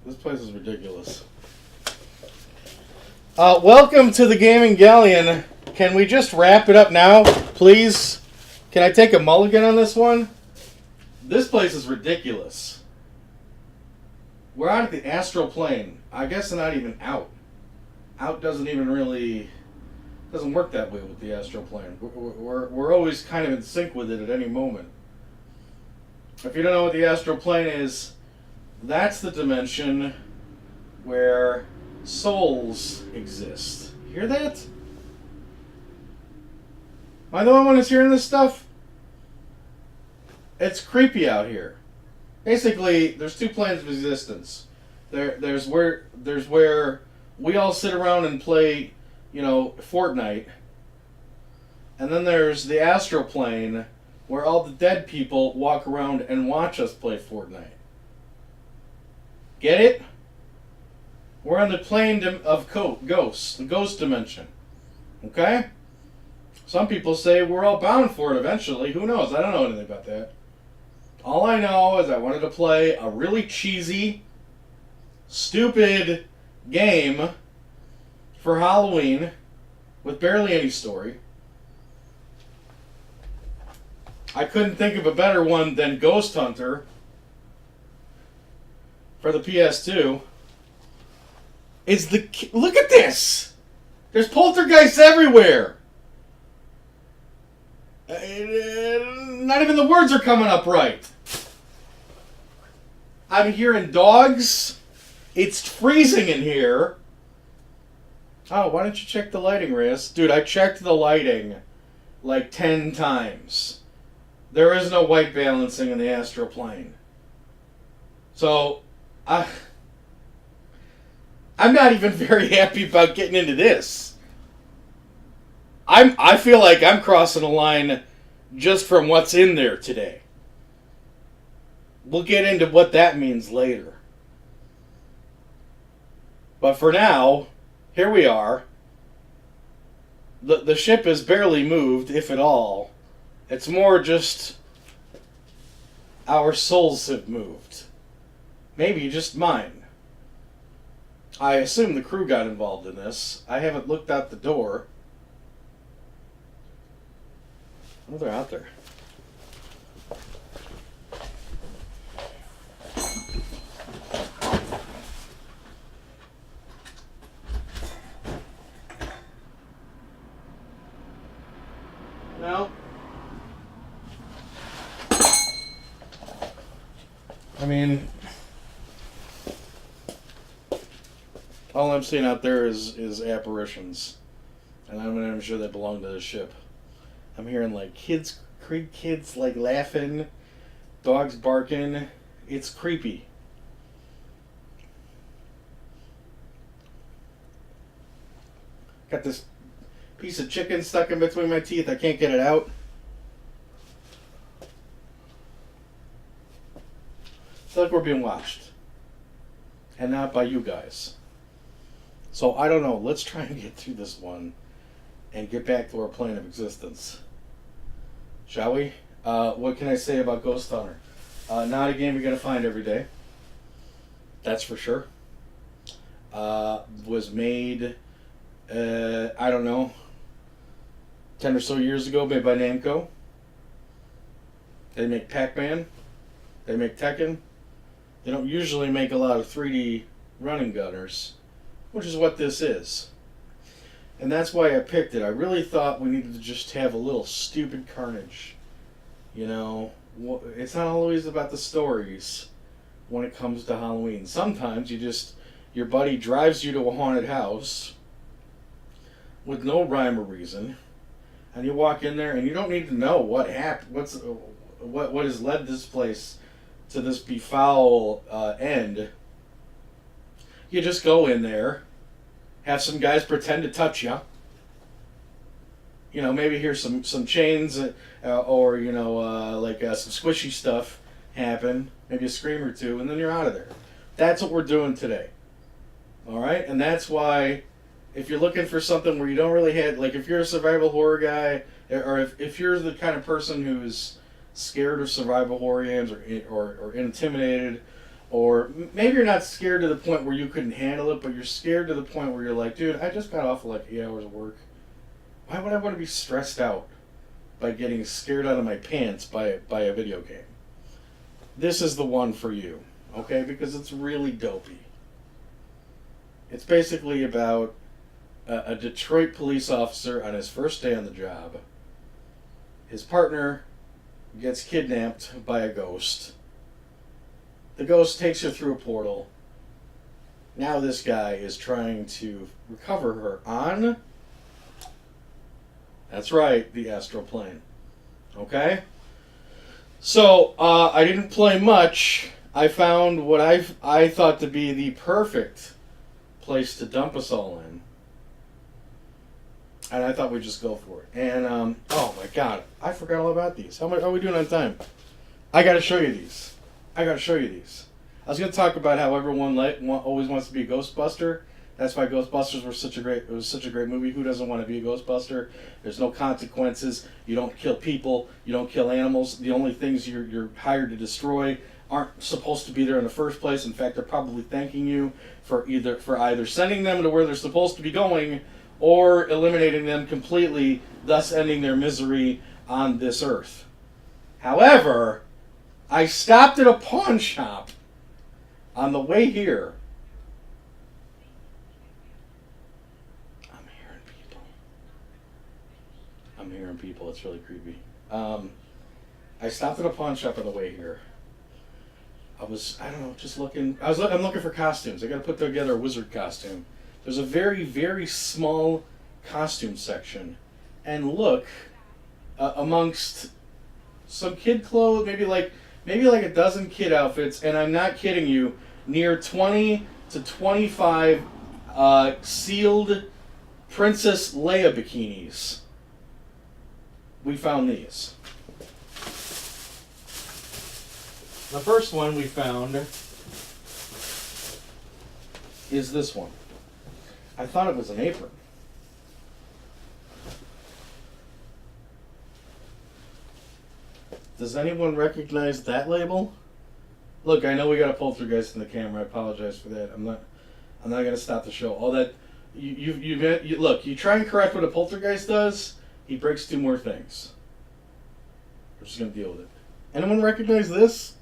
This place is ridiculous. Welcome to the Gaming Galleon. Can we just wrap it up now, please? Can I take a mulligan on this one? This place is ridiculous. We're out at the Astral plane. I guess not even out. Out doesn't work that way with the Astral plane. We're always kind of in sync with it at any moment. If you don't know what the Astral plane is, that's the dimension where souls exist. You hear that? Am I the only one who's hearing this stuff? It's creepy out here. Basically, there's two planes of existence. There's where we all sit around and play, Fortnite. And then there's the astral plane where all the dead people walk around and watch us play Fortnite. Get it? We're on the plane of ghosts, the ghost dimension. Okay? Some people say we're all bound for it eventually. Who knows? I don't know anything about that. All I know is I wanted to play a really cheesy, stupid game for Halloween with barely any story. I couldn't think of a better one than Ghost Hunter for the PS2. Look at this! There's poltergeists everywhere! Not even the words are coming up right. I'm hearing dogs. It's freezing in here. Oh, why don't you check the lighting, Riz? Dude, I checked the lighting like 10 times. There is no white balancing in the astral plane. So, I'm not even very happy about getting into this. I feel like I'm crossing a line just from what's in there today. We'll get into what that means later. But for now, here we are. The ship is barely moved, if at all. It's more just our souls have moved. Maybe just mine. I assume the crew got involved in this. I haven't looked out the door. Oh, they're out there. No. I mean, all I'm seeing out there is apparitions. And I'm not even sure they belong to the ship. I'm hearing like kids like laughing, dogs barking. It's creepy. Got this piece of chicken stuck in between my teeth. I can't get it out. I feel like we're being watched. And not by you guys. So I don't know. Let's try and get through this one and get back to our plane of existence. Shall we? What can I say about Ghost Hunter? Not a game you're going to find every day. That's for sure. Was made, I don't know, 10 or so years ago, made by Namco. They make Pac-Man. They make Tekken. They don't usually make a lot of 3D running gunners, which is what this is. And that's why I picked it. I really thought we needed to just have a little stupid carnage. It's not always about the stories when it comes to Halloween. Sometimes your buddy drives you to a haunted house with no rhyme or reason, and you walk in there and you don't need to know what happened, what has led this place to this befoul end. You just go in there, have some guys pretend to touch you. Maybe hear some chains or some squishy stuff happen. Maybe a scream or two, and then you're out of there. That's what we're doing today. All right? And that's why if you're looking for something where you don't really have, like if you're a survival horror guy, or if you're the kind of person who's scared of survival horror games or intimidated, Or maybe you're not scared to the point where you couldn't handle it, but you're scared to the point where you're like, dude, I just got off of like 8 hours of work. Why would I want to be stressed out by getting scared out of my pants by a video game? This is the one for you, okay? Because it's really dopey. It's basically about a Detroit police officer on his first day on the job. His partner gets kidnapped by a ghost. The ghost takes her through a portal. Now this guy is trying to recover her on, that's right, the astral plane. Okay? So, I didn't play much. I found what I thought to be the perfect place to dump us all in. And I thought we'd just go for it. And, oh my god, I forgot all about these. How are we doing on time? I gotta show you these. I was gonna talk about how everyone always wants to be a Ghostbuster. That's why Ghostbusters was such a great movie. Who doesn't want to be a Ghostbuster? There's no consequences. You don't kill people. You don't kill animals. The only things you're hired to destroy aren't supposed to be there in the first place. In fact, they're probably thanking you for either sending them to where they're supposed to be going or eliminating them completely, thus ending their misery on this earth. However, I stopped at a pawn shop on the way here. I'm hearing people. It's really creepy. I stopped at a pawn shop on the way here. Just looking. I'm looking for costumes. I got to put together a wizard costume. There's a very, very small costume section, and look, amongst some kid clothes, maybe like a dozen kid outfits, and I'm not kidding you, near 20 to 25 sealed Princess Leia bikinis. We found these. The first one we found is this one. I thought it was an apron. Does anyone recognize that label? Look, I know we got a poltergeist in the camera. I apologize for that. I'm not going to stop the show. All that you look. You try and correct what a poltergeist does. He breaks 2 more things. We're just going to deal with it. Anyone recognize this?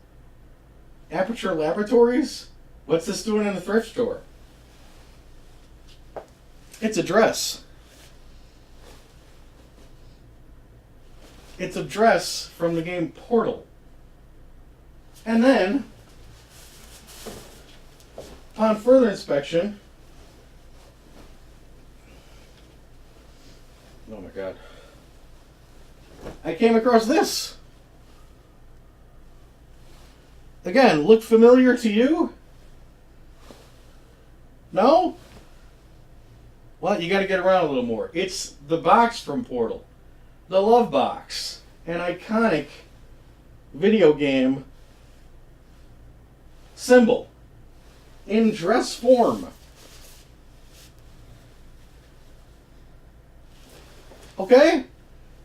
Aperture Laboratories? What's this doing in a thrift store? It's a dress. It's a dress from the game Portal. And then, upon further inspection, oh my god, I came across this. Again, look familiar to you? No? Well, you got to get around a little more. It's the box from Portal. The Love Box. An iconic video game symbol in dress form. Okay?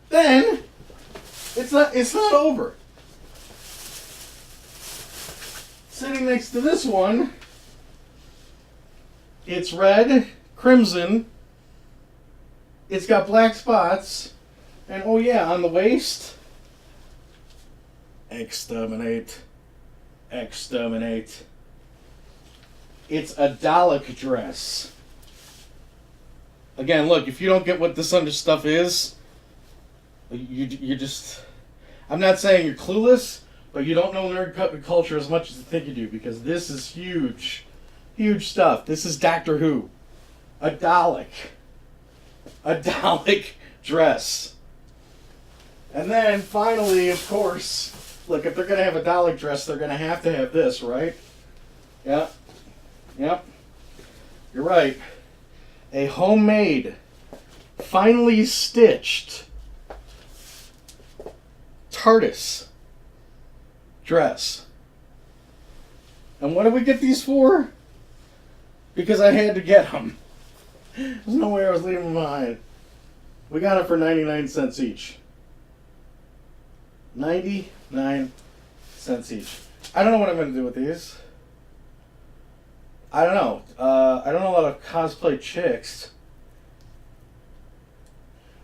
Then it's not over. Sitting next to this one, it's red, crimson, it's got black spots, and oh yeah, on the waist, exterminate, exterminate. It's a Dalek dress. Again, look, if you don't get what this under stuff is, you just, I'm not saying you're clueless, but you don't know nerd culture as much as you think you do, because this is huge, huge stuff. This is Doctor Who. A Dalek. A Dalek dress. And then, finally, of course, look, if they're going to have a Dalek dress, they're going to have this, right? Yep. Yep. You're right. A homemade, finely stitched TARDIS dress. And what did we get these for? Because I had to get them. There's no way I was leaving them behind. We got it for 99 cents each. 99 cents each. I don't know what I'm going to do with these. I don't know. I don't know a lot of cosplay chicks.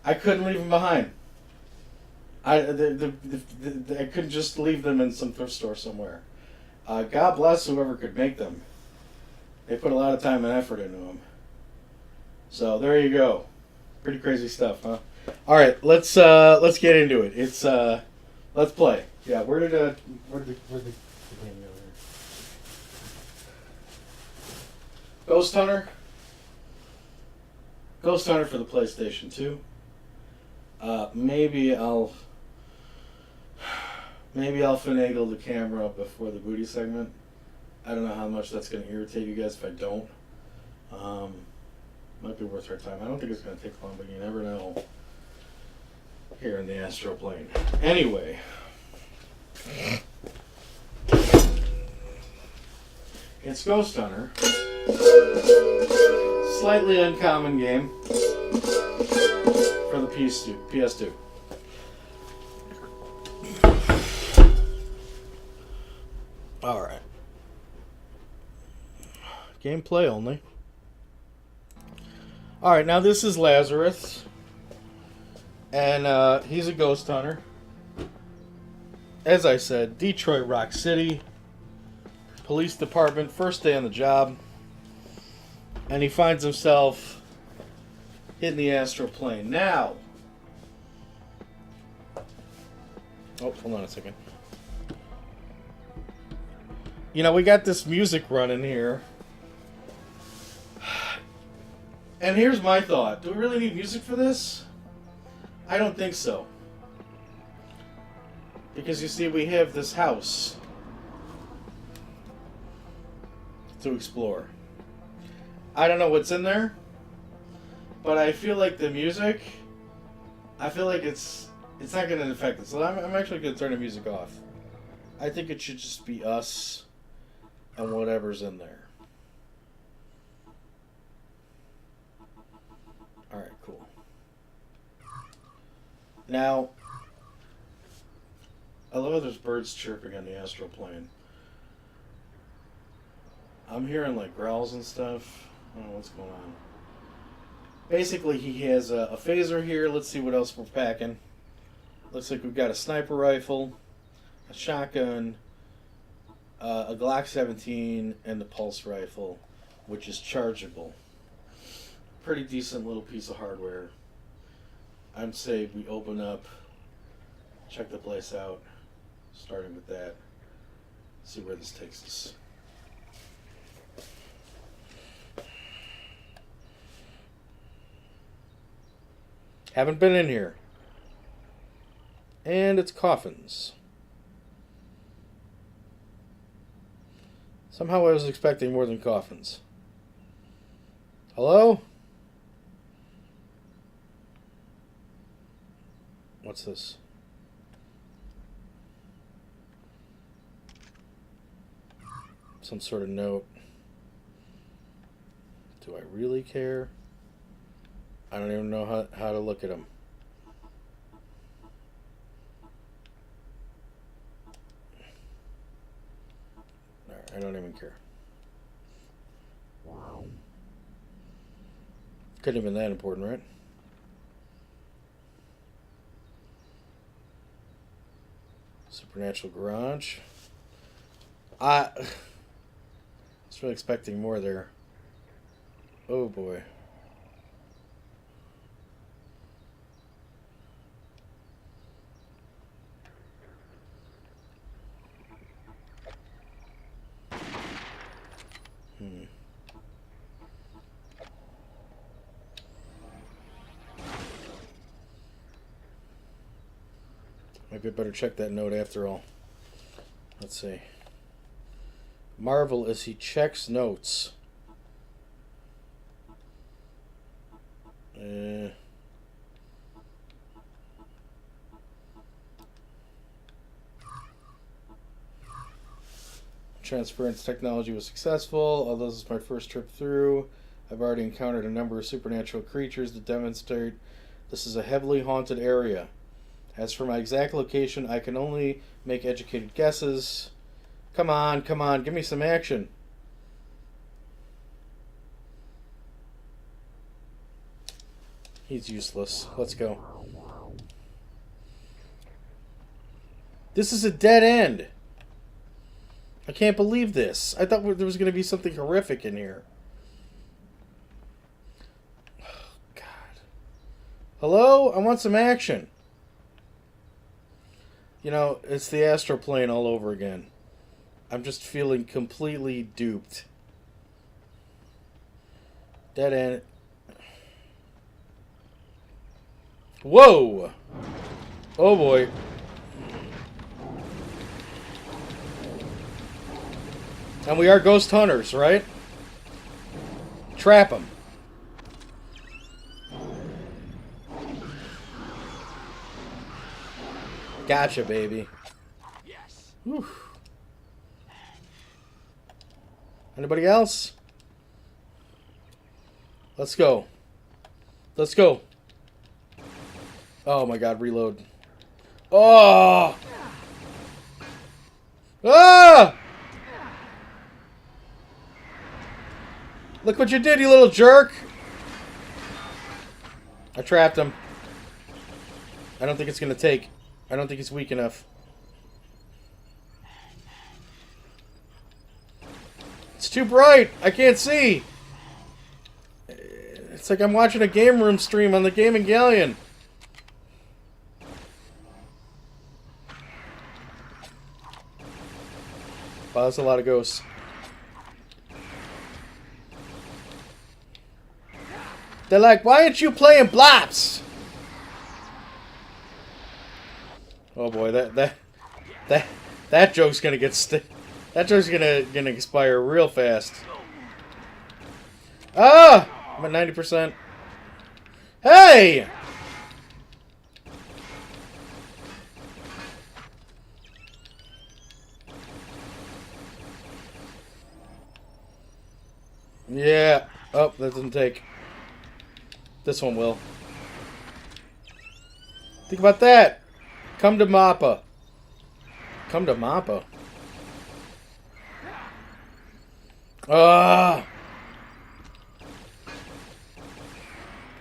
I couldn't leave them behind. I couldn't just leave them in some thrift store somewhere. God bless whoever could make them. They put a lot of time and effort into them. So there you go. Pretty crazy stuff, huh? All right, let's get into it. It's let's play. Yeah, where did the game go here? Ghost Hunter. Ghost Hunter for the PlayStation 2. Maybe I'll finagle the camera before the booty segment. I don't know how much that's going to irritate you guys if I don't. Might be worth our time. I don't think it's going to take long, but you never know here in the Astral plane. Anyway. It's Ghost Hunter. Slightly uncommon game for the PS2. Alright. Gameplay only. Alright, now this is Lazarus. And he's a ghost hunter. As I said, Detroit Rock City. Police department, first day on the job. And he finds himself hitting the astral plane. Now. Oh, hold on a second. You know, we got this music running here. And here's my thought. Do we really need music for this? I don't think so. Because you see, we have this house to explore. I don't know what's in there, but I feel like the music, I feel like it's not going to affect it. So I'm actually going to turn the music off. I think it should just be us and whatever's in there. Alright, cool. Now, I love how there's birds chirping on the astral plane. I'm hearing like growls and stuff. I don't know what's going on. Basically, he has a phaser here. Let's see what else we're packing. Looks like we've got a sniper rifle, a shotgun, a Glock 17, and the pulse rifle, which is chargeable. Pretty decent little piece of hardware. I'd say we open up, check the place out, starting with that, see where this takes us. Haven't been in here. And it's coffins. Somehow I was expecting more than coffins. Hello? What's this? Some sort of note. Do I really care? I don't even know how to look at them. I don't even care. Wow. Couldn't have been that important, right? Supernatural Garage. I was really expecting more there. Oh boy. Maybe I better check that note after all. Let's see. Marvel as he checks notes. Transference technology was successful. Although this is my first trip through, I've already encountered a number of supernatural creatures that demonstrate this is a heavily haunted area. As for my exact location, I can only make educated guesses. Come on, give me some action. He's useless. Let's go. This is a dead end. I can't believe this. I thought there was going to be something horrific in here. Oh, God. Hello? I want some action. You know, it's the Astral plane all over again. I'm just feeling completely duped. Dead end. Whoa! Oh boy. And we are ghost hunters, right? Trap them. Gotcha, baby. Yes. Whew. Anybody else? Let's go. Let's go. Oh my God, reload. Oh! Ah! Look what you did, you little jerk! I trapped him. I don't think it's gonna take. I don't think he's weak enough. It's too bright! I can't see! It's like I'm watching a game room stream on the gaming Galleon. Wow, that's a lot of ghosts. They're like, why aren't you playing Blops? Oh boy, that joke's gonna get that joke's gonna expire real fast. Ah! I'm at 90%. Hey! Yeah. Oh, that doesn't take. This one will. Think about that. Come to Mappa. Come to Mappa. Ah!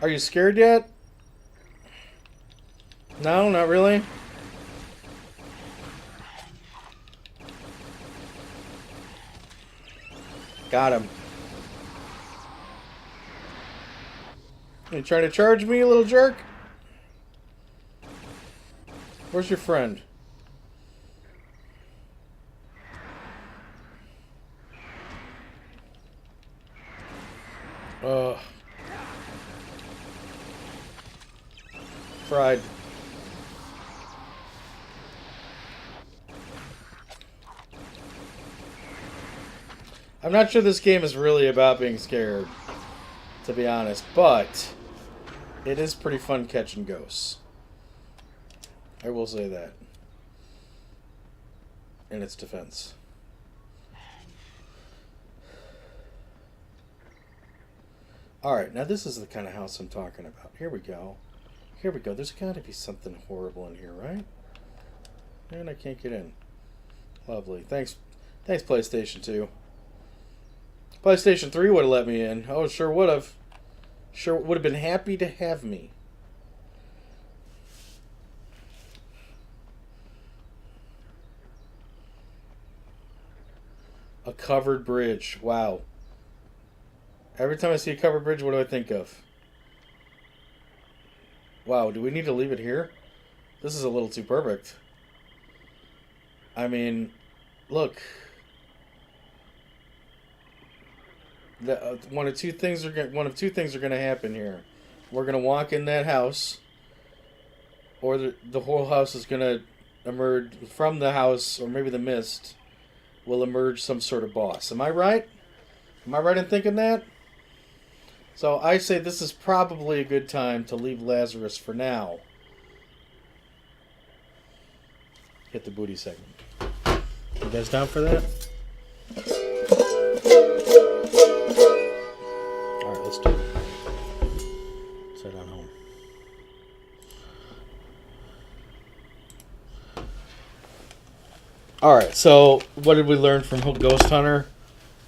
Are you scared yet? No, not really. Got him. You trying to charge me, you little jerk? Where's your friend? Ugh. Fried. I'm not sure this game is really about being scared, to be honest, but it is pretty fun catching ghosts. I will say that. In its defense. Alright, now this is the kind of house I'm talking about. Here we go. Here we go. There's got to be something horrible in here, right? And I can't get in. Lovely. Thanks, PlayStation 2. PlayStation 3 would have let me in. Oh, sure would have. Sure would have been happy to have me. A covered bridge. Wow. Every time I see a covered bridge, what do I think of? Wow, do we need to leave it here? This is a little too perfect. I mean, look. One of two things are going to happen here. We're going to walk in that house, or the whole house is going to emerge from the house, or maybe the mist will emerge some sort of boss. Am I right? Am I right in thinking that? So I say this is probably a good time to leave Lazarus for now. Hit the booty segment. You guys down for that? Alright, let's do it. Let's head on home. Alright, so what did we learn from Ghost Hunter?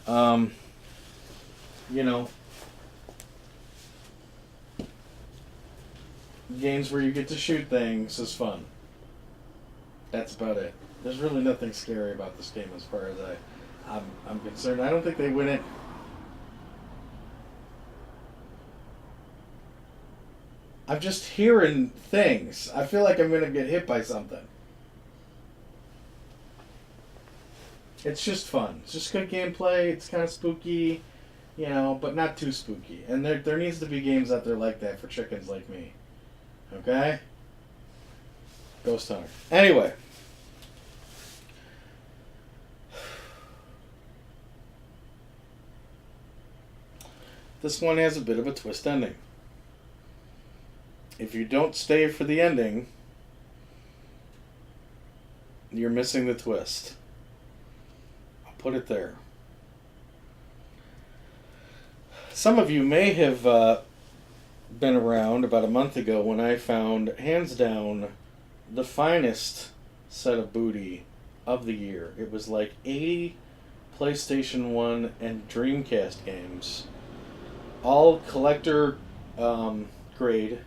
You know, games where you get to shoot things is fun. That's about it. There's really nothing scary about this game as far as I'm concerned. I don't think they win it. I'm just hearing things. I feel like I'm going to get hit by something. It's just fun. It's just good gameplay. It's kind of spooky, but not too spooky. And there needs to be games out there like that for chickens like me. Okay? Ghost Hunter. Anyway. This one has a bit of a twist ending. If you don't stay for the ending, you're missing the twist. I'll put it there. Some of you may have been around about a month ago when I found, hands down, the finest set of booty of the year. It was like 80 PlayStation 1 and Dreamcast games. All collector grade.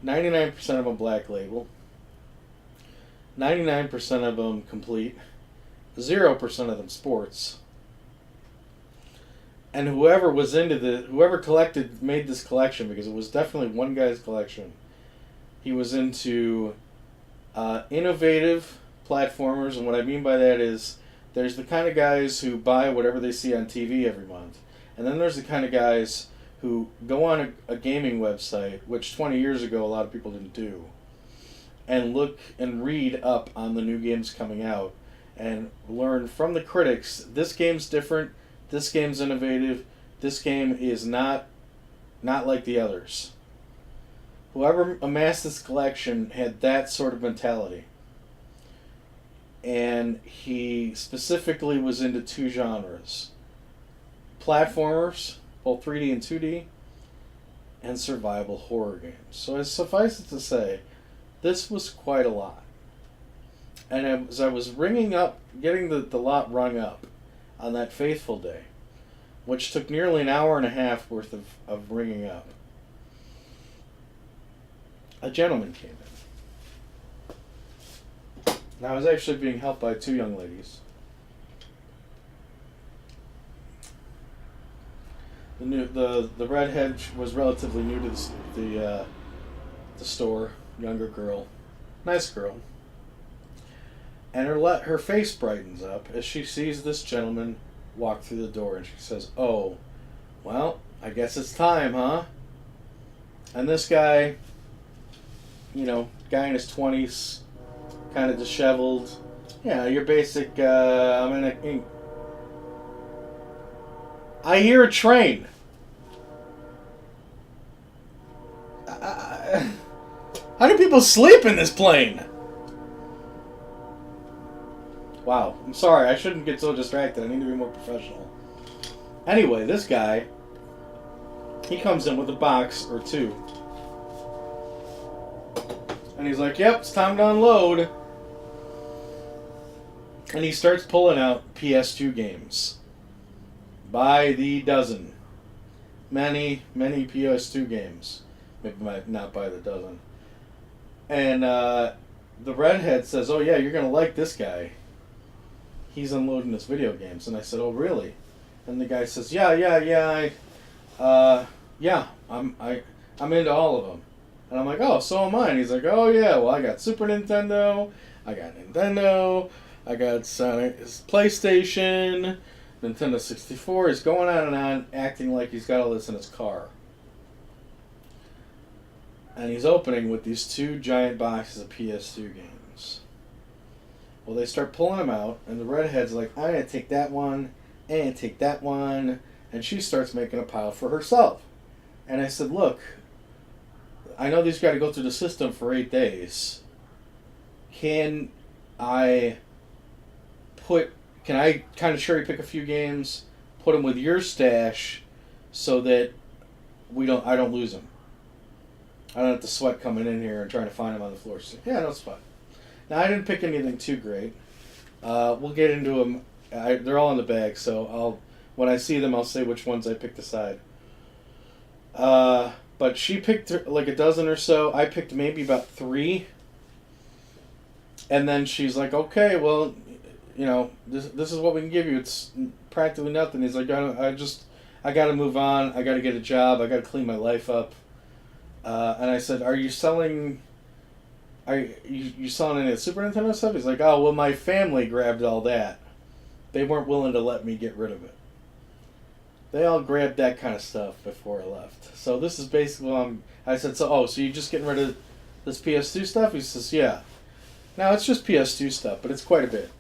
99% of them black label. 99% of them complete. 0% of them sports. And whoever made this collection, because it was definitely one guy's collection, he was into innovative platformers, and what I mean by that is there's the kind of guys who buy whatever they see on TV every month, and then there's the kind of guys who go on a gaming website, which 20 years ago a lot of people didn't do, and look and read up on the new games coming out and learn from the critics, this game's different, this game's innovative, this game is not like the others. Whoever amassed this collection had that sort of mentality. And he specifically was into two genres. Platformers, both 3D and 2D, and survival horror games. So suffice it to say, this was quite a lot. And as I was getting the lot rung up on that fateful day, which took nearly an hour and a half worth of ringing up, a gentleman came in. Now, I was actually being helped by two young ladies. The redhead was relatively new to the store, younger girl, nice girl, and her face brightens up as she sees this gentleman walk through the door, and she says, "Oh, well, I guess it's time, huh?" And this guy, guy in his 20s, kind of disheveled, your basic. I hear a train. How do people sleep in this plane? Wow, I'm sorry, I shouldn't get so distracted. I need to be more professional. Anyway, this guy, he comes in with a box or two. And he's like, "Yep, it's time to unload." And he starts pulling out PS2 games. By the dozen. Many, many PS2 games. Maybe not by the dozen. And the redhead says, "Oh yeah, you're going to like this guy. He's unloading his video games." And I said, "Oh really?" And the guy says, Yeah, I'm into all of them." And I'm like, "Oh, so am I." And he's like, "Oh yeah, well I got Super Nintendo, I got Nintendo, I got Sonic, PlayStation, Nintendo 64. He's going on and on, acting like he's got all this in his car. And he's opening with these two giant boxes of PS2 games. Well, they start pulling them out, and the redhead's like, "I'm going to take that one, and take that one." And she starts making a pile for herself. And I said, "Look, I know these got to go through the system for 8 days. Can I kind of cherry pick a few games, put them with your stash, so that I don't lose them? I don't have to sweat coming in here and trying to find them on the floor." So, yeah, no sweat. Now, I didn't pick anything too great. We'll get into them. They're all in the bag, so when I see them, I'll say which ones I picked aside. But she picked like a dozen or so. I picked maybe about 3. And then she's like, okay, well, this is what we can give you. It's practically nothing. He's like, I got to move on. I got to get a job. I got to clean my life up. And I said, are you selling... you selling any of the Super Nintendo stuff? He's like, oh, well, my family grabbed all that. They weren't willing to let me get rid of it. They all grabbed that kind of stuff before I left. So this is basically I said, so you're just getting rid of this PS2 stuff? He says, yeah. Now, it's just PS2 stuff, but it's quite a bit.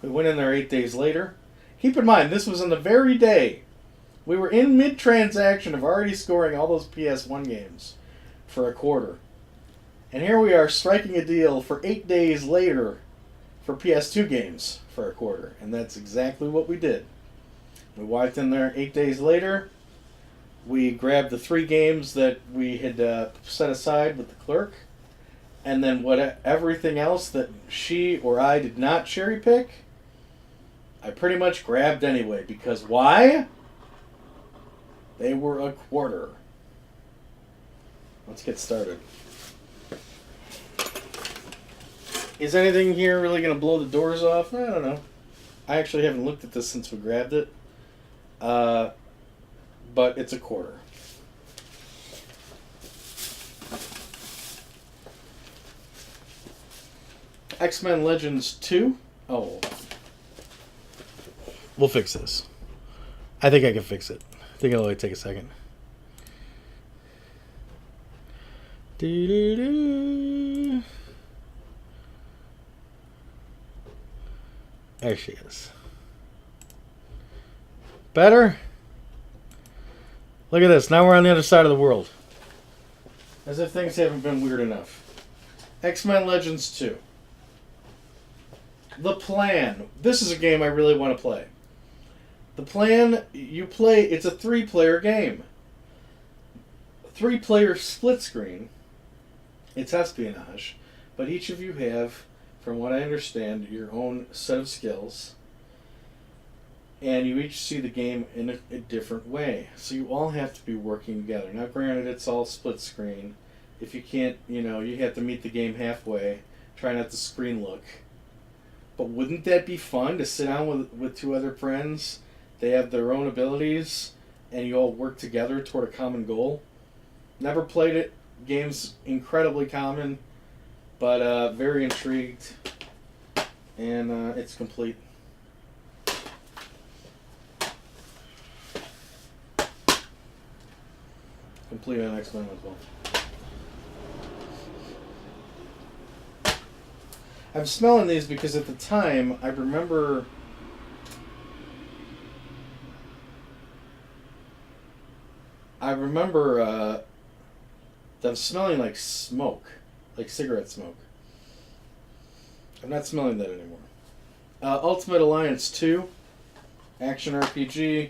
We went in there 8 days later. Keep in mind, this was on the very day. We were in mid-transaction of already scoring all those PS1 games for a quarter. And here we are striking a deal for 8 days later for PS2 games for a quarter. And that's exactly what we did. We walked in there 8 days later. We grabbed the 3 games that we had set aside with the clerk. And then everything else that she or I did not cherry pick, I pretty much grabbed anyway. Because why? They were a quarter. Let's get started. Is anything here really going to blow the doors off? I don't know. I actually haven't looked at this since we grabbed it. But it's a quarter. X-Men Legends 2. Oh. We'll fix this. I think I can fix it. I think it'll only take a second. Doo-doo-doo. There she is. Better? Look at this. Now we're on the other side of the world. As if things haven't been weird enough. X-Men Legends 2. The Plan. This is a game I really want to play. The Plan, you play, it's a 3-player game. 3-player split screen. It's espionage. But each of you have, from what I understand, your own set of skills. And you each see the game in a different way. So you all have to be working together. Now granted, it's all split screen. If you can't, you have to meet the game halfway. Try not to screen look. But wouldn't that be fun to sit down with 2 other friends? They have their own abilities, and you all work together toward a common goal. Never played it. Game's incredibly common, but very intrigued. And it's complete. Complete on X-Men as well. I'm smelling these because at the time, I remember them smelling like smoke, like cigarette smoke. I'm not smelling that anymore. Ultimate Alliance 2, action RPG.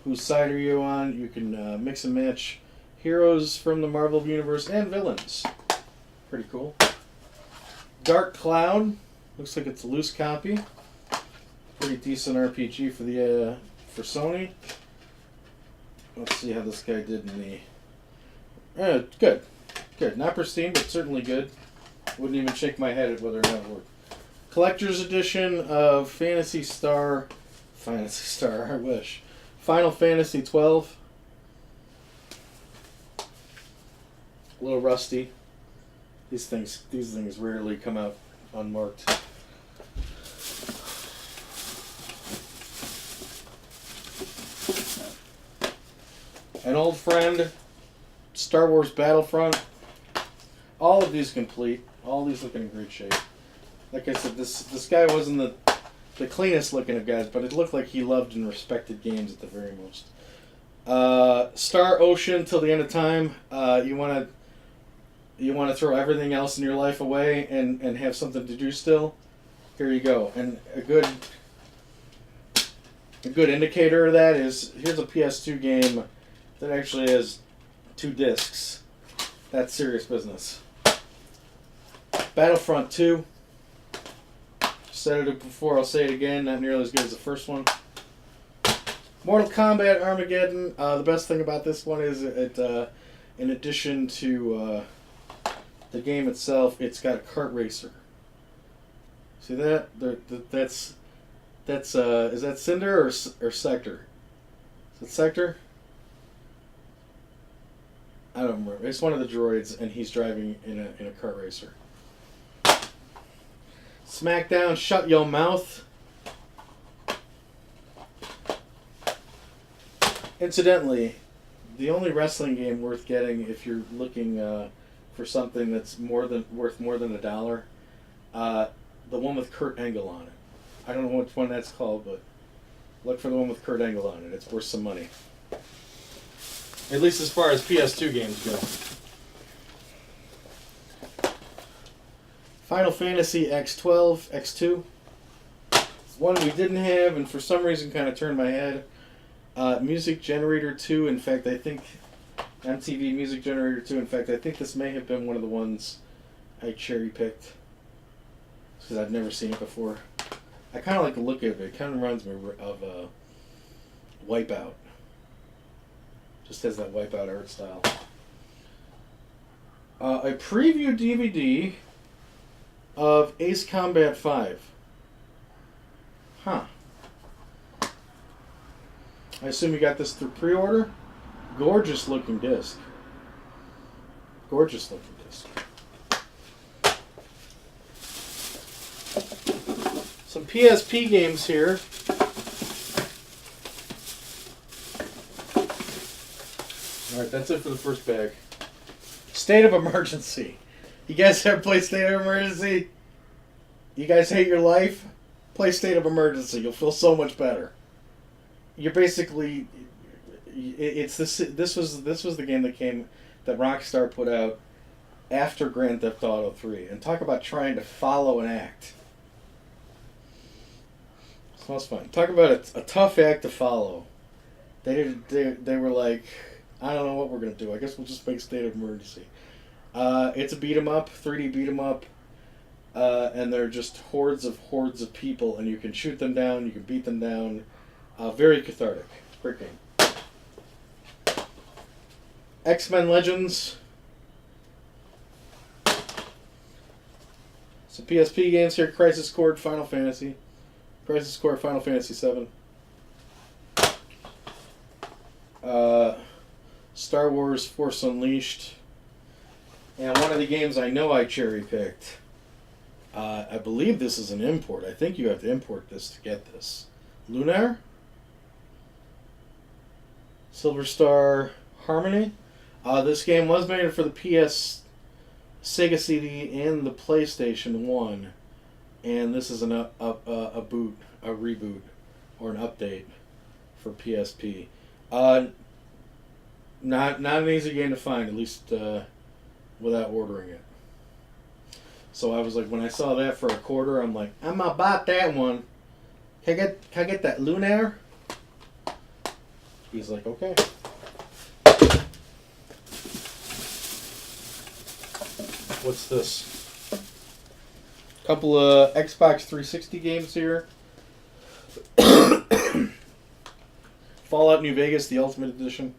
Whose side are you on? You can mix and match heroes from the Marvel Universe and villains. Pretty cool. Dark Cloud, looks like it's a loose copy. Pretty decent RPG for Sony. Let's see how this guy did in the... Good. Not pristine, but certainly good. Wouldn't even shake my head at whether or not it worked. Collector's Edition of Phantasy Star, I wish. Final Fantasy 12. A little rusty. These things rarely come out unmarked. An old friend, Star Wars Battlefront. All of these complete. All these look in great shape. Like I said, this guy wasn't the cleanest looking of guys, but it looked like he loved and respected games at the very most. Star Ocean Till the End of Time. You want to throw everything else in your life away and have something to do still? Here you go. And a good indicator of that is, here's a PS2 game that actually has 2 discs. That's serious business. Battlefront 2. Said it before, I'll say it again, not nearly as good as the first one. Mortal Kombat Armageddon. The best thing about this one is it in addition to the game itself, it's got a kart racer. See that? That's is that Cinder or Sector? Is it Sector? I don't remember. It's one of the droids, and he's driving in a kart racer. SmackDown, shut your mouth. Incidentally, the only wrestling game worth getting if you're looking for something that's worth more than $1, the one with Kurt Angle on it. I don't know which one that's called, but look for the one with Kurt Angle on it. It's worth some money. At least as far as PS2 games go. Final Fantasy X12, X2. One we didn't have, and for some reason kind of turned my head. Music Generator 2, in fact, I think MTV Music Generator 2, in fact, I think this may have been one of the ones I cherry-picked. Because I've never seen it before. I kind of like the look of it. It kind of reminds me of Wipeout. Just has that Wipeout art style. A preview DVD of Ace Combat 5. Huh. I assume you got this through pre-order? Gorgeous looking disc. Gorgeous looking disc. Some PSP games here. Alright, that's it for the first bag. State of Emergency. You guys ever play State of Emergency? You guys hate your life? Play State of Emergency. You'll feel so much better. You're basically... It's this. This was the game that Rockstar put out after Grand Theft Auto 3. And talk about trying to follow an act. Smells fun. Talk about a tough act to follow. They were like, I don't know what we're gonna do. I guess we'll just make State of Emergency. It's a beat 'em up, 3D beat 'em up, and they're just hordes of people, and you can shoot them down, you can beat them down. Very cathartic. Great game. X-Men Legends. Some PSP games here. Crisis Core, Final Fantasy. Crisis Core, Final Fantasy 7. Star Wars Force Unleashed. And one of the games I know I cherry-picked. I believe this is an import. I think you have to import this to get this. Lunar? Silver Star Harmony? This game was made for the PS, Sega CD, and the PlayStation 1. And this is a reboot, or an update for PSP. Not an easy game to find, at least without ordering it. So I was like, when I saw that for $25, I'm like, I'm gonna buy that one. Can I get that Lunar? He's like, okay. What's this? Couple of Xbox 360 games here. Fallout New Vegas, the Ultimate Edition.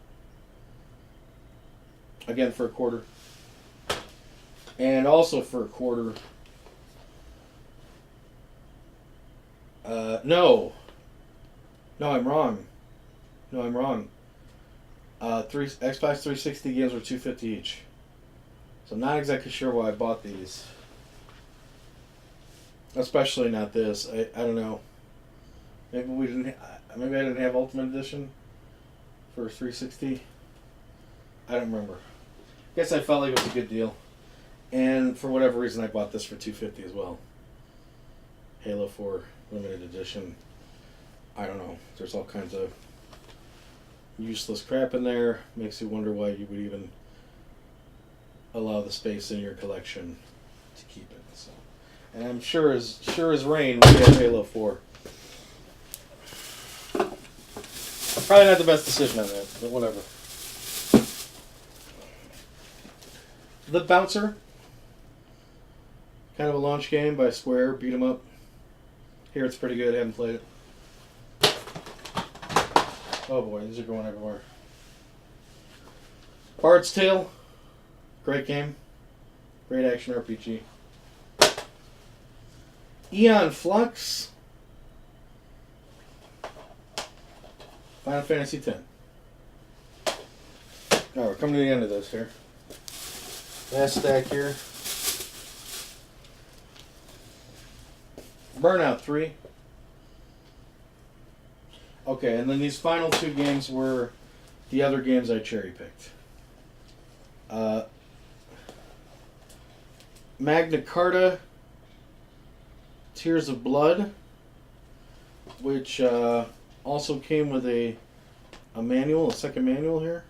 Again for $25. And also for $25. No, I'm wrong. Xbox 360 games were $250 each. So I'm not exactly sure why I bought these. Especially not this. I don't know. Maybe I didn't have Ultimate Edition for 360. I don't remember. Guess I felt like it was a good deal. And for whatever reason, I bought this for $250 as well. Halo 4 Limited Edition. I don't know. There's all kinds of useless crap in there. Makes you wonder why you would even allow the space in your collection to keep it. So, and I'm sure as rain, we have Halo 4. Probably not the best decision on that, but whatever. The Bouncer. Kind of a launch game by Square, beat 'em up. Here it's pretty good, I haven't played it. Oh boy, these are going everywhere. Bard's Tale, great game, great action RPG. Eon Flux, Final Fantasy X. Alright, we're coming to the end of this here. Last stack here. Burnout 3. Okay, and then these final two games were the other games I cherry picked. Magna Carta, Tears of Blood, which also came with a manual, a second manual here.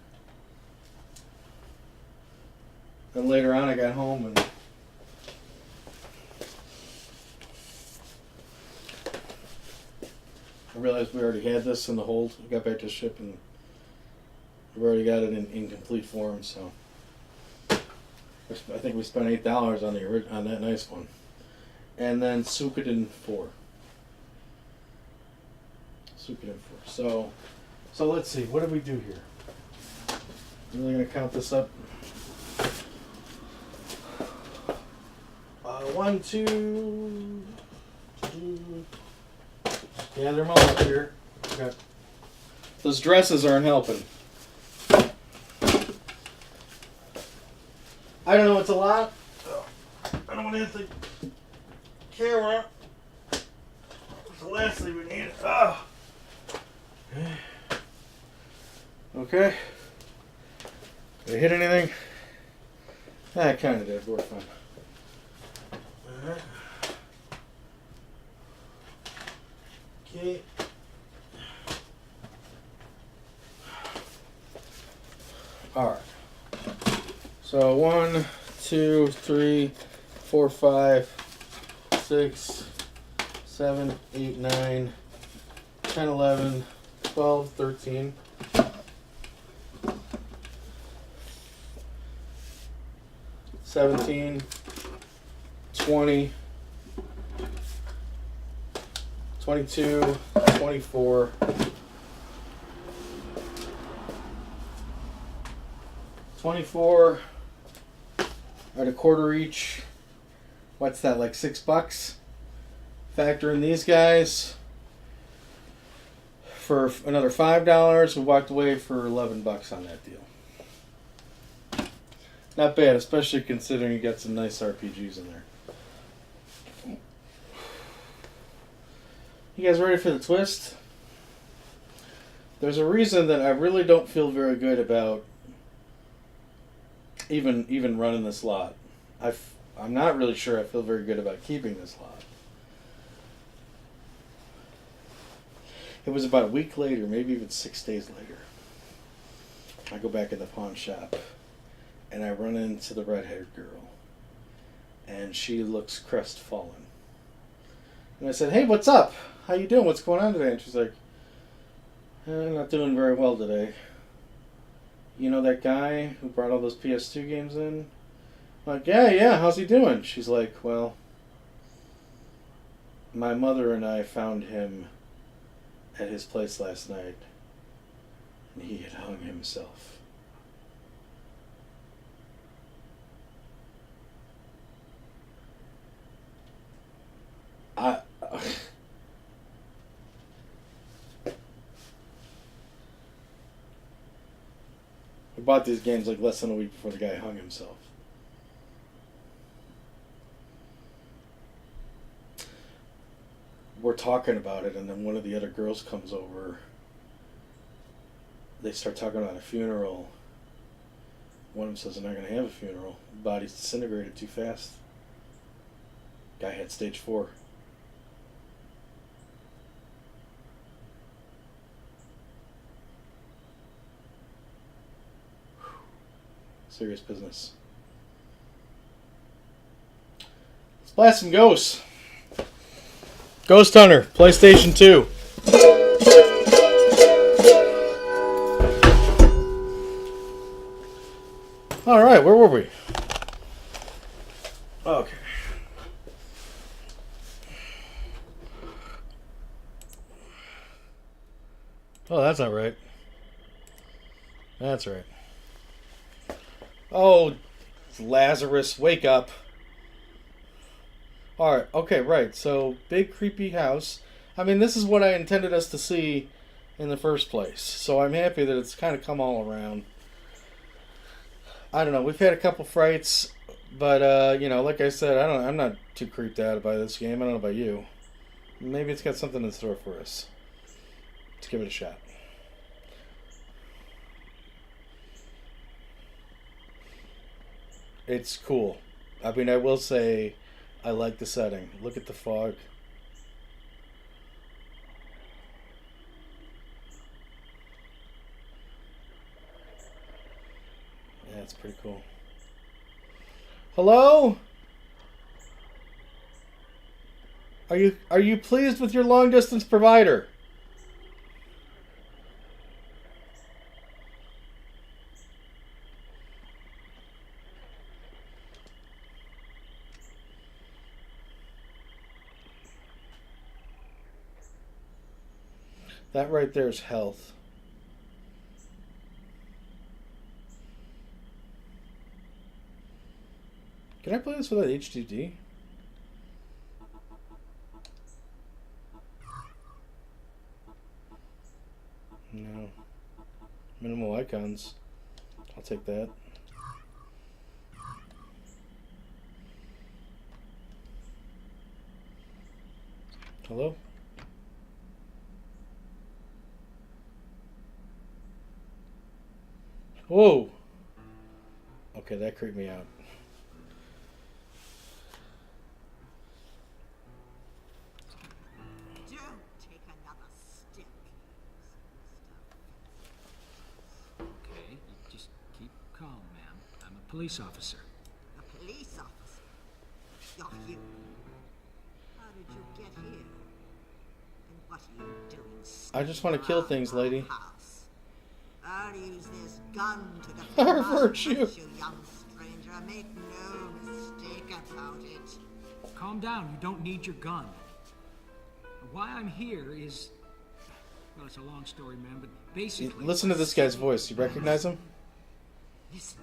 And later on I got home and I realized we already had this in the hold. We got back to ship and we already got it in incomplete form, so I think we spent $8 on that nice one. And then Suikoden 4. So let's see. What did we do here? I'm really gonna count this up. 1, 2. Yeah, they're all here. Okay. Those dresses aren't helping. I don't know. It's a lot. I don't want to hit the camera. It's the last thing we need. Oh. Okay. Did I hit anything? I kind of did. We're fine. Alright. Okay. Alright. So 1, 2, 3, 4, 5, 6, 7, 8, 9, 10, 11, 12, 13. 17, 20, 22, 24, 24 at a quarter each. What's that, like $6? Factor in these guys for another $5. We walked away for $11 on that deal. Not bad, especially considering you got some nice RPGs in there. You guys ready for the twist? There's a reason that I really don't feel very good about even running this lot. I'm not really sure I feel very good about keeping this lot. It was about a week later, maybe even 6 days later. I go back in the pawn shop and I run into the red-haired girl. And she looks crestfallen. And I said, "Hey, what's up? How you doing? What's going on today?" And she's like, "I'm not doing very well today. You know that guy who brought all those PS2 games in?" I'm like, yeah, how's he doing? She's like, "Well, my mother and I found him at his place last night, and he had hung himself." We bought these games like less than a week before the guy hung himself. We're talking about it, and then one of the other girls comes over. They start talking about a funeral. One of them says they're not going to have a funeral. The body's disintegrated too fast. Guy had stage 4. Serious business. Let's blast some ghosts. Ghost Hunter, PlayStation 2. Alright, where were we? Okay. Oh, that's not right. That's right. Oh, Lazarus, wake up. Alright, okay, right. So, big creepy house. I mean, this is what I intended us to see in the first place. So I'm happy that it's kind of come all around. I don't know. We've had a couple frights, but like I said, I'm not too creeped out by this game. I don't know about you. Maybe it's got something in store for us. Let's give it a shot. It's cool. I mean, I will say, I like the setting. Look at the fog. Yeah, it's pretty cool. Hello? Are you pleased with your long distance provider? That right there is health. Can I play this without HDD? No. Minimal icons. I'll take that. Hello? Whoa! Okay, that creeped me out. Don't take another step. Okay, you just keep calm, ma'am. I'm a police officer. A police officer? You're you. How did you get here? And what are you doing? I just want to kill things, lady. House? I'll use this gun to defend I my hurt you. rights, you young stranger. Make no mistake about it. Calm down, you don't need your gun. Why I'm here is... Well, it's a long story, man, but basically... Listen to this guy's voice. You recognize him? Listen,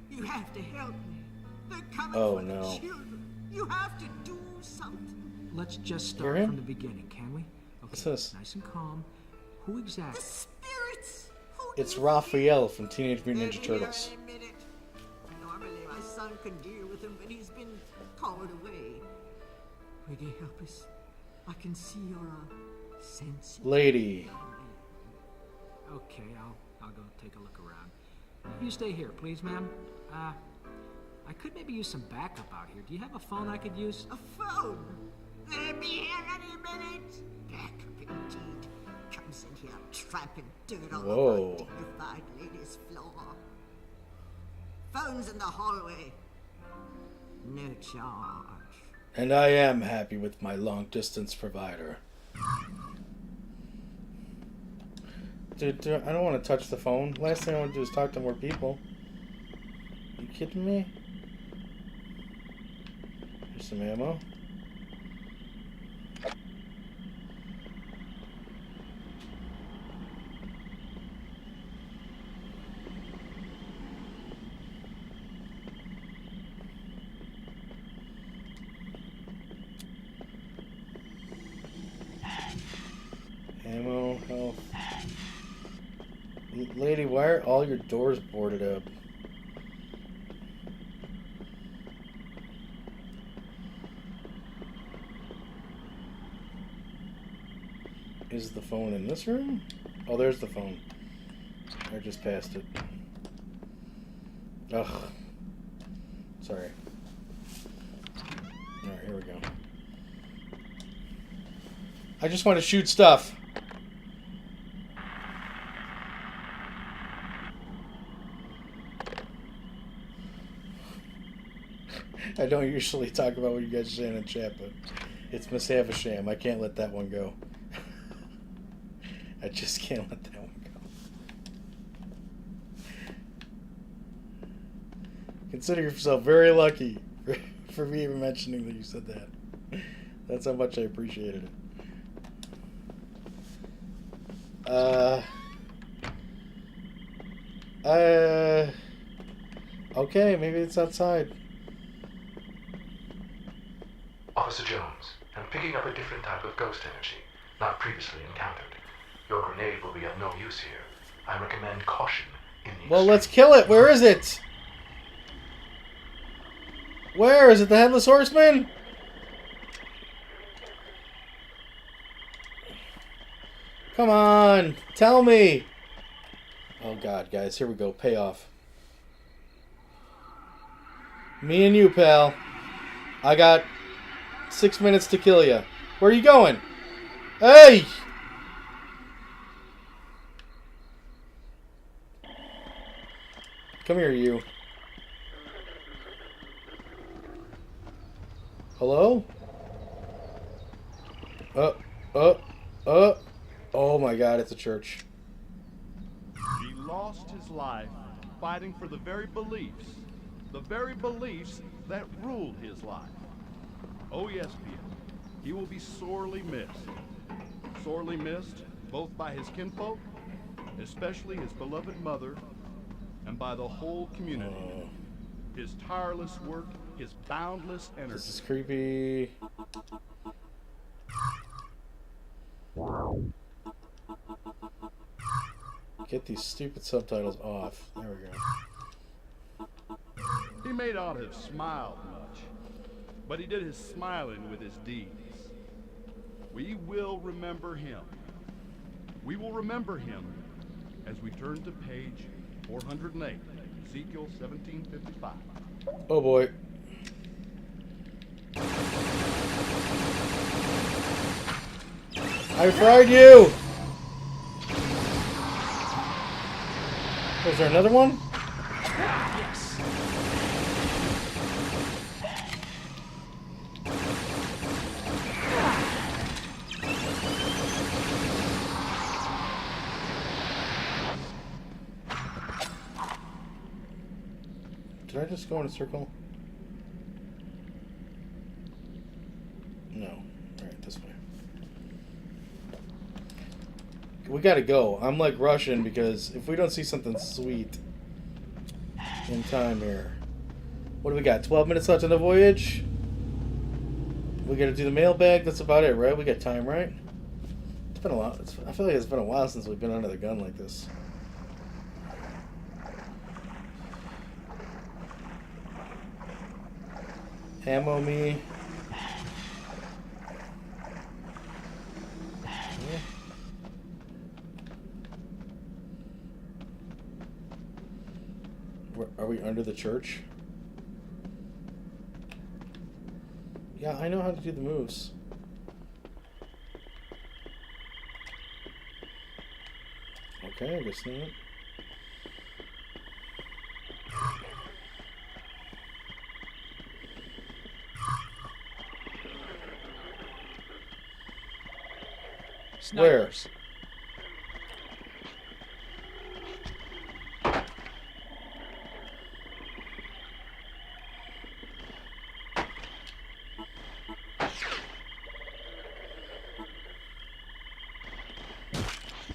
you have to help me. They're coming Oh, for no. the children. You have to do something. Let's just Hear start him? from the beginning, can we? Okay, What's this? nice and calm. Who The exactly? spirits. Who It's do you Raphael from Teenage think? Mutant Ninja They'll be Turtles. here any minute. Normally my son can deal with him, but he's been called away. Will you help us? I can see you're a sensitive Lady. young man. Okay, I'll go take a look around. You stay here, please, ma'am. I could maybe use some backup out here. Do you have a phone I could use? A phone. They'll be here any minute. Backup indeed. Comes in here tramping dirt all Whoa. over a dignified lady's floor. Phone's in the hallway. No charge. And I am happy with my long distance provider. Dude, I don't want to touch the phone. Last thing I want to do is talk to more people. You kidding me? Here's some ammo. Ammo, health. Lady, why are all your doors boarded up? Is the phone in this room? Oh, there's the phone. I just passed it. Ugh. Sorry. Alright, here we go. I just want to shoot stuff. I don't usually talk about what you guys are saying in chat, but it's Miss Havisham. I can't let that one go. I just can't let that one go. Consider yourself very lucky for me even mentioning that you said that. That's how much I appreciated it. Okay, maybe it's outside. Officer Jones, I'm picking up a different type of ghost energy, not previously encountered. Your grenade will be of no use here. I recommend caution in the Well, let's extreme. kill it. Where is it? Where is it? The Headless Horseman? Come on, tell me. Oh God, guys, here we go. Payoff. Me and you, pal. I got 6 minutes to kill you. Where are you going? Hey! Come here, you. Hello? Oh my God, it's a church. He lost his life fighting for the very beliefs that ruled his life. Oh yes, Peter, he will be sorely missed. Sorely missed both by his kinfolk, especially his beloved mother, and by the whole community. His tireless work, his boundless energy. This is creepy. Get these stupid subtitles off. There we go. He may not have smiled much, but he did his smiling with his deeds. We will remember him. We will remember him as we turn to page 408, Ezekiel 17:55. Oh boy. I fried you! Was there another one? Yes. Did I just go in a circle? No. Alright, this way. We gotta go. I'm like rushing because if we don't see something sweet in time here. What do we got? 12 minutes left on the voyage? We gotta do the mailbag. That's about it, right? We got time, right? It's been a lot. I feel like it's been a while since we've been under the gun like this. Ammo me. Yeah. Are we under the church? Yeah, I know how to do the moves. Okay, I guess not. Snipers.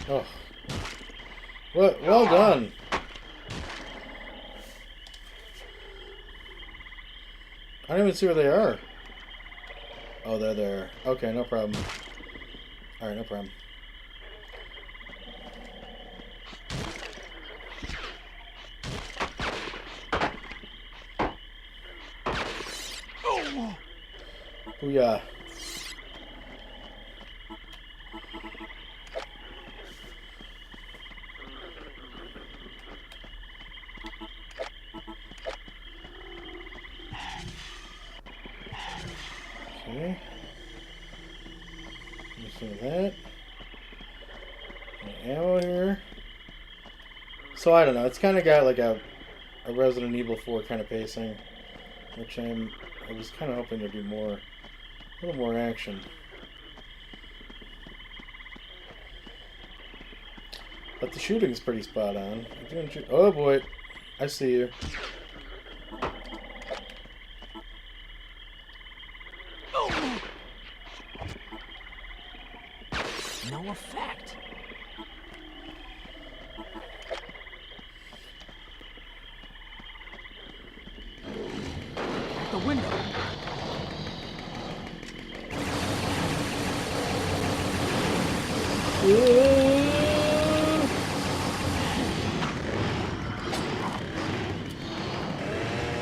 Oh. Well done. I don't even see where they are. Oh, they're there. Okay, no problem. Alright, no problem. Booyah. Okay. Some of that. Ammo here. So I don't know. It's kind of got like a Resident Evil 4 kind of pacing, which I was kind of hoping there'd be more, a little more action. But the shooting's pretty spot on. Oh boy, I see you. No effect.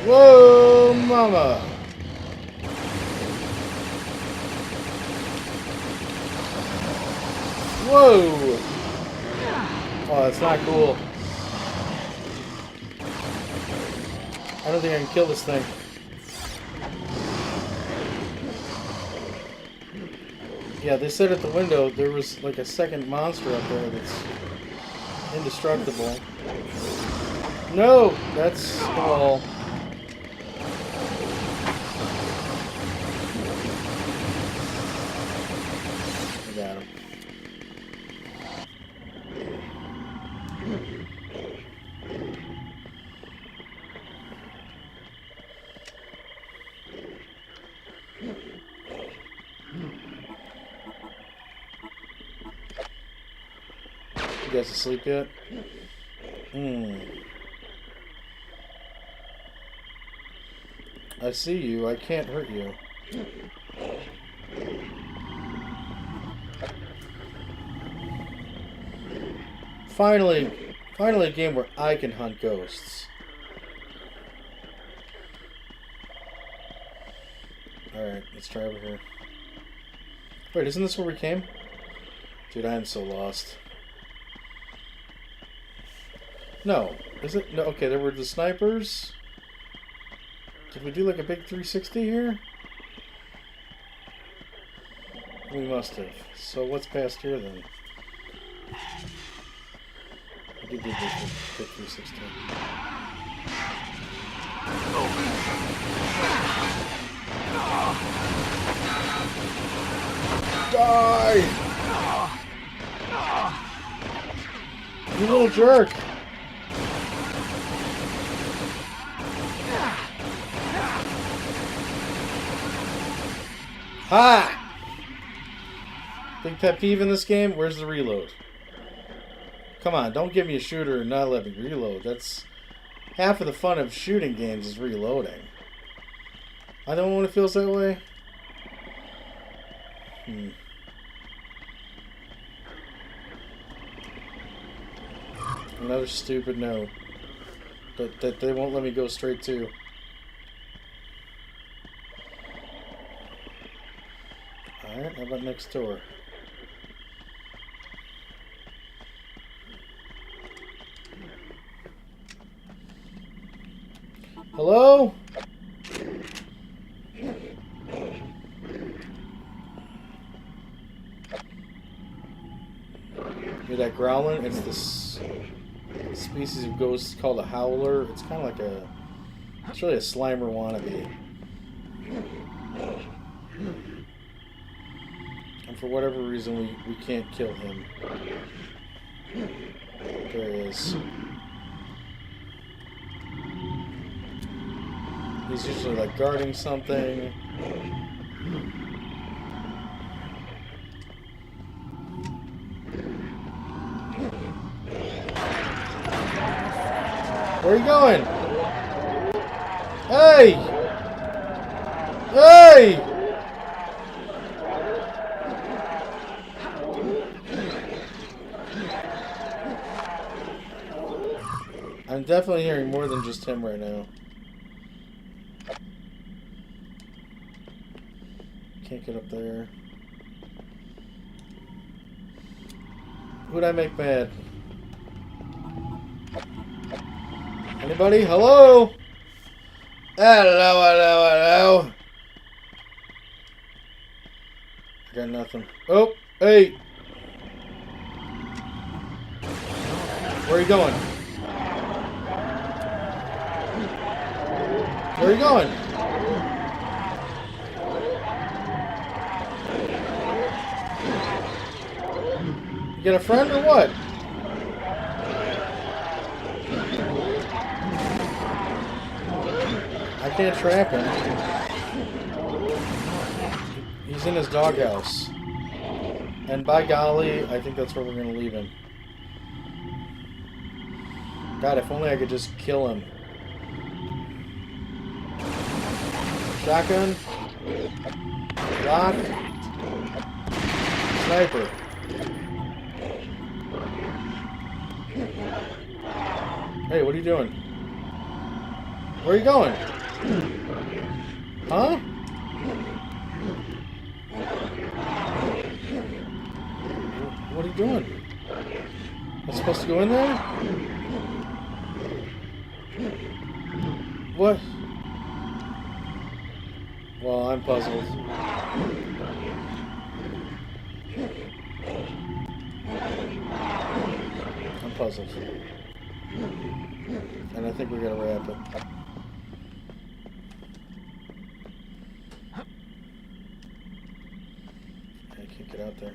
Whoa, mama! Whoa! Oh, that's not cool. I don't think I can kill this thing. Yeah, they said at the window there was like a second monster up there that's indestructible. No! That's all. I got him. You guys asleep yet? I see you. I can't hurt you. Finally a game where I can hunt ghosts. Alright, let's try over here. Wait, isn't this where we came? Dude, I am so lost. No. Is it? No, okay, there were the snipers. Did we do like a big 360 here? We must have. So what's past here then? We did do the big 360. Die! You little jerk! Ha! Big pet peeve in this game, where's the reload? Come on, don't give me a shooter and not let me reload. That's half of the fun of shooting games is reloading. I don't want it feels that way. Another stupid note that they won't let me go straight to. Alright, how about next door? Hello? Hear that growling? It's this species of ghost called a howler. It's kind of like a... It's really a Slimer wannabe. And for whatever reason, we can't kill him. There he is. He's usually like guarding something. Where are you going? Hey! Hey! I'm definitely hearing more than just him right now. Can't get up there. Who'd I make mad? Anybody? Hello? Hello. I got nothing. Oh, hey! Where are you going? Where are you going? You got a friend or what? I can't trap him. He's in his doghouse. And by golly, I think that's where we're going to leave him. God, if only I could just kill him. Shotgun. Lock. Sniper. Hey, what are you doing? Where are you going? Huh? What are you doing? Am I supposed to go in there? What? Well, I'm puzzled. I'm puzzled. And I think we're gonna wrap it. I can't get out there.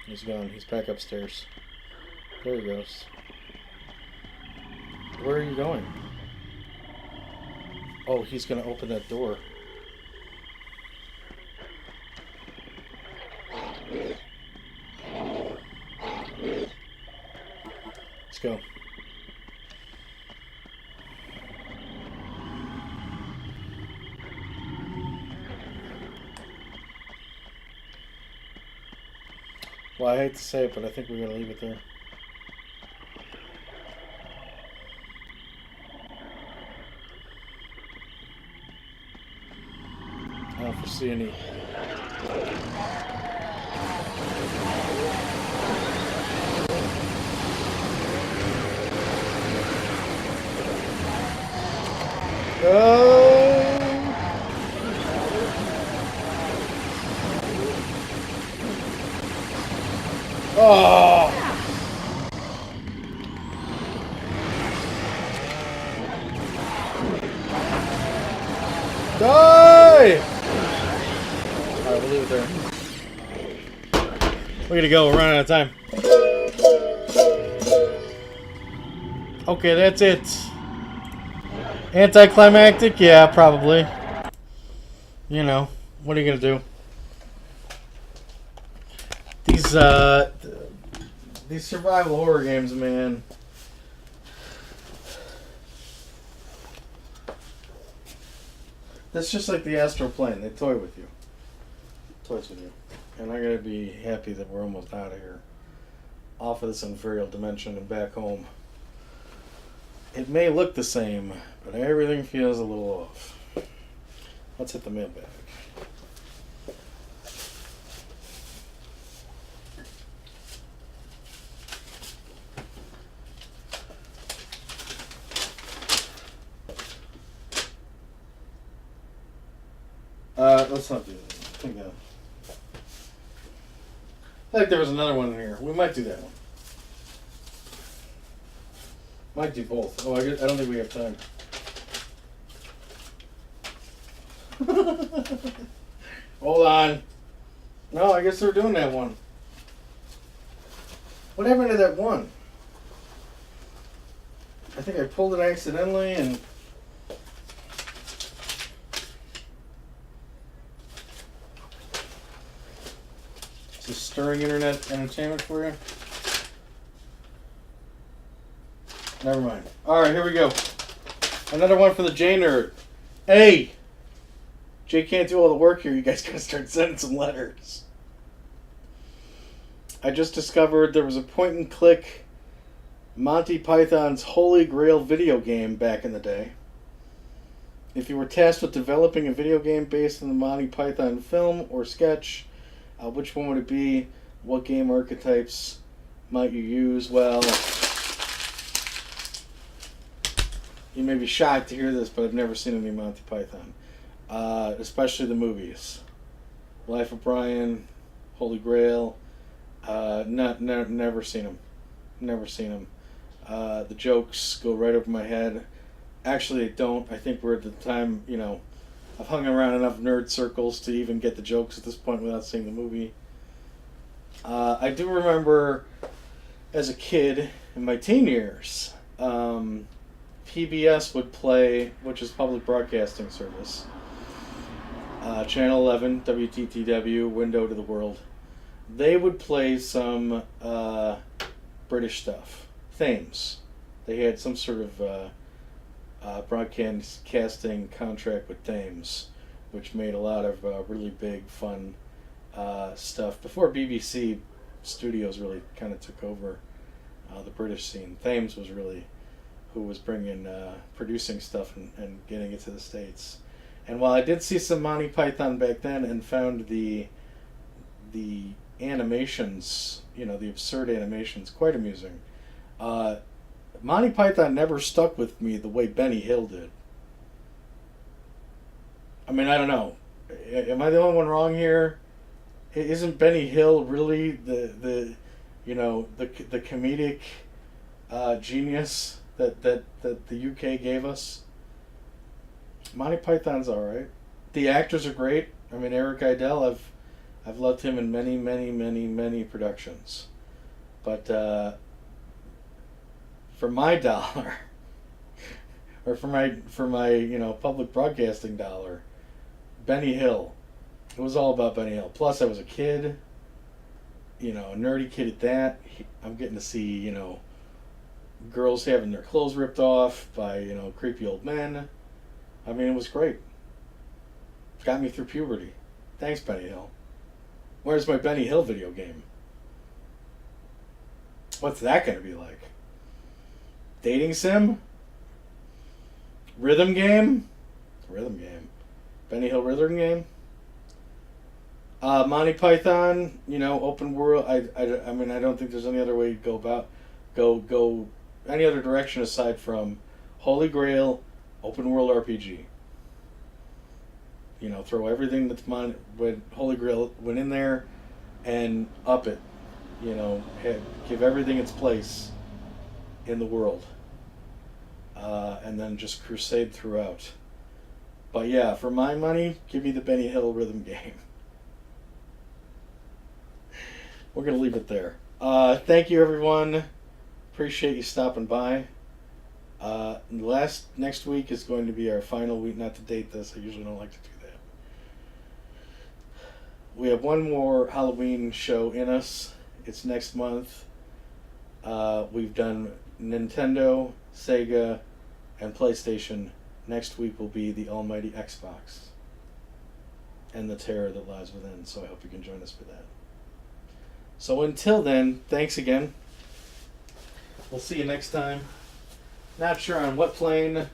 He's gone. He's back upstairs. There he goes. Where are you going? Oh, he's gonna open that door. Let's go. Well, I hate to say it, but I think we're gonna leave it there. I don't foresee any. Oh! Die! Alright, we'll leave it there. We gotta go, we're running out of time. Okay, that's it. Anticlimactic? Yeah, probably. You know, what are you gonna do? These survival horror games, man. That's just like the Astral plane. They toy with you. Toys with you. And I'm gonna be happy that we're almost out of here. Off of this inferior dimension and back home. It may look the same, but everything feels a little off. Let's hit the mailbag. Let's not do that. I think there was another one in here. We might do that one. Might do both. Oh, I don't think we have time. Hold on. No, I guess they're doing that one. What happened to that one? I think I pulled it accidentally and... It's a stirring internet entertainment for you. Never mind. Alright, here we go. Another one for the J-Nerd. Hey! Jay can't do all the work here. You guys gotta start sending some letters. I just discovered there was a point-and-click Monty Python's Holy Grail video game back in the day. If you were tasked with developing a video game based on the Monty Python film or sketch, which one would it be? What game archetypes might you use? Well, you may be shocked to hear this, but I've never seen any Monty Python. Especially the movies. Life of Brian, Holy Grail. Never seen them. Never seen them. The jokes go right over my head. Actually, they don't. I think we're at the time, I've hung around enough nerd circles to even get the jokes at this point without seeing the movie. I do remember, as a kid, in my teen years, PBS would play, which is Public Broadcasting Service, Channel 11, WTTW, Window to the World. They would play some British stuff, themes. They had some sort of broadcasting contract with Thames, which made a lot of really big, fun stuff. Before BBC Studios really kind of took over the British scene, Thames was really who was bringing, producing stuff and getting it to the States. And while I did see some Monty Python back then and found the animations, the absurd animations, quite amusing, Monty Python never stuck with me the way Benny Hill did. I mean, I don't know. Am I the only one wrong here? Isn't Benny Hill really the comedic genius that the UK gave us? Monty Python's all right. The actors are great. I mean, Eric Idle, I've loved him in many, many, many, many productions. But for my dollar, or for my public broadcasting dollar, Benny Hill. It was all about Benny Hill. Plus, I was a kid, a nerdy kid at that. I'm getting to see, girls having their clothes ripped off by, creepy old men. I mean, it was great. Got me through puberty. Thanks, Benny Hill. Where's my Benny Hill video game? What's that going to be like? Dating sim? Rhythm game? Rhythm game. Benny Hill rhythm game? Monty Python, open world. I mean, I don't think there's any other way to go any other direction aside from Holy Grail, open world RPG. Throw everything that's when Holy Grail went in there and up it. Give everything its place in the world. And then just crusade throughout. But yeah, for my money, give me the Benny Hill rhythm game. We're going to leave it there. Thank you, everyone. Appreciate you stopping by. Next week is going to be our final week. Not to date this, I usually don't like to do that. We have one more Halloween show in us. It's next month. We've done Nintendo, Sega, and PlayStation. Next week will be the almighty Xbox and the terror that lies within. So I hope you can join us for that. So until then, thanks again. We'll see you next time. Not sure on what plane,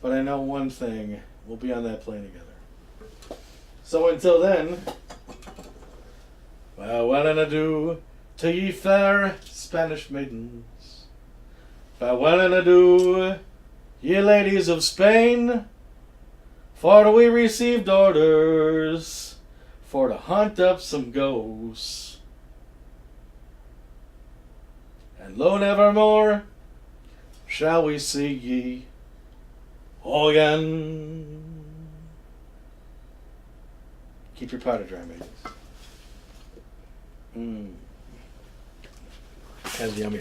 but I know one thing. We'll be on that plane together. So until then, farewell and adieu to ye fair Spanish maidens. Farewell and adieu, ye ladies of Spain. For we received orders for to hunt up some ghosts. And lo, nevermore shall we see ye again. Keep your powder dry, maidens. That's yummy.